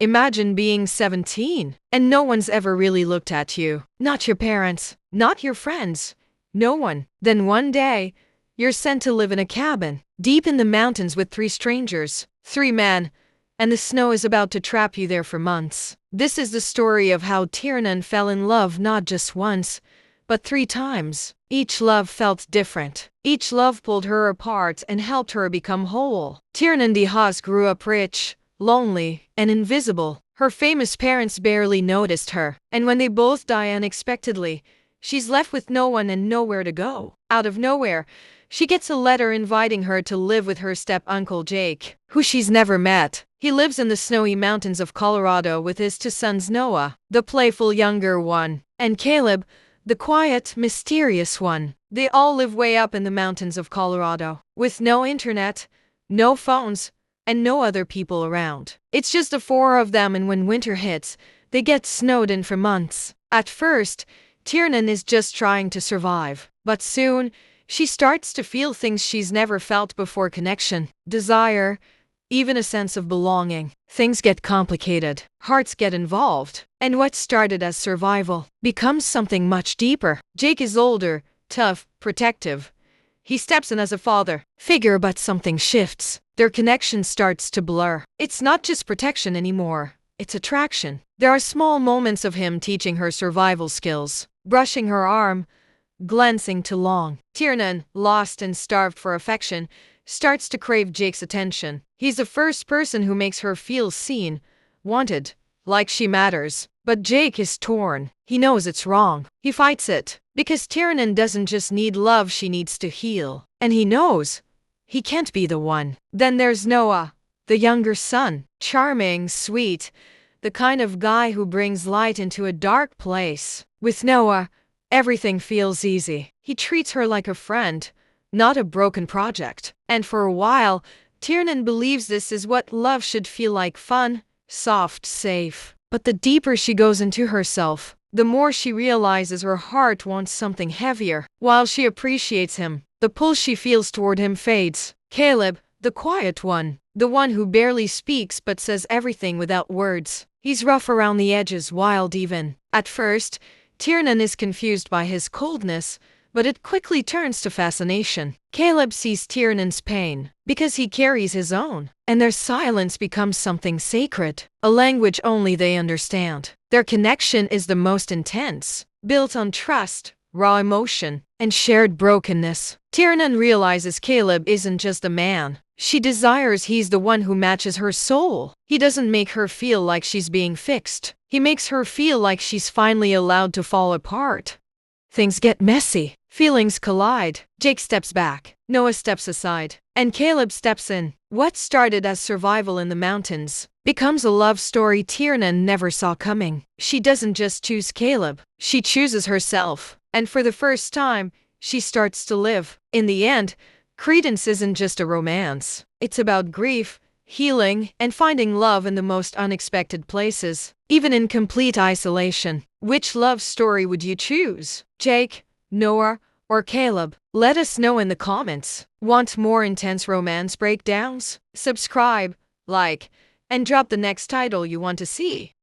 Imagine being 17 and no one's ever really looked at you. Not your parents, not your friends, no one. Then one day, you're sent to live in a cabin, deep in the mountains with 3 strangers, 3 men, and the snow is about to trap you there for months. This is the story of how Tiernan fell in love not just once, but 3 times. Each love felt different. Each love pulled her apart and helped her become whole. Tiernan de Haas grew up rich, lonely, and invisible. Her famous parents barely noticed her, and when they both die unexpectedly, she's left with no one and nowhere to go. Out of nowhere, she gets a letter inviting her to live with her step-uncle Jake, who she's never met. He lives in the snowy mountains of Colorado with his 2 sons, Noah, the playful younger one, and Kaleb, the quiet, mysterious one. They all live way up in the mountains of Colorado, with no internet, no phones, and no other people around. It's just the 4 of them, and when winter hits, they get snowed in for months. At first, Tiernan is just trying to survive, but soon, she starts to feel things she's never felt before: connection, desire, even a sense of belonging. Things get complicated, hearts get involved, and what started as survival becomes something much deeper. Jake is older, tough, protective. He steps in as a father figure, but something shifts. Their connection starts to blur. It's not just protection anymore, it's attraction. There are small moments of him teaching her survival skills, brushing her arm, glancing too long. Tiernan, lost and starved for affection, starts to crave Jake's attention. He's the first person who makes her feel seen, wanted, like she matters. But Jake is torn. He knows it's wrong. He fights it, because Tiernan doesn't just need love, she needs to heal. And he knows he can't be the one. Then there's Noah, the younger son. Charming, sweet, the kind of guy who brings light into a dark place. With Noah, everything feels easy. He treats her like a friend, not a broken project. And for a while, Tiernan believes this is what love should feel like: fun, soft, safe. But the deeper she goes into herself, the more she realizes her heart wants something heavier. While she appreciates him, the pull she feels toward him fades. Kaleb, the quiet one, the one who barely speaks but says everything without words. He's rough around the edges, wild even. At first, Tiernan is confused by his coldness, but it quickly turns to fascination. Kaleb sees Tiernan's pain because he carries his own, and their silence becomes something sacred, a language only they understand. Their connection is the most intense, built on trust, raw emotion, and shared brokenness. Tiernan realizes Kaleb isn't just a man. She desires he's the one who matches her soul. He doesn't make her feel like she's being fixed. He makes her feel like she's finally allowed to fall apart. Things get messy. Feelings collide. Jake steps back. Noah steps aside. And Kaleb steps in. What started as survival in the mountains becomes a love story Tiernan never saw coming. She doesn't just choose Kaleb. She chooses herself. And for the first time, she starts to live. In the end, Credence isn't just a romance. It's about grief, healing, and finding love in the most unexpected places, even in complete isolation. Which love story would you choose? Jake, Noah, or Kaleb? Let us know in the comments. Want more intense romance breakdowns? Subscribe, like, and drop the next title you want to see.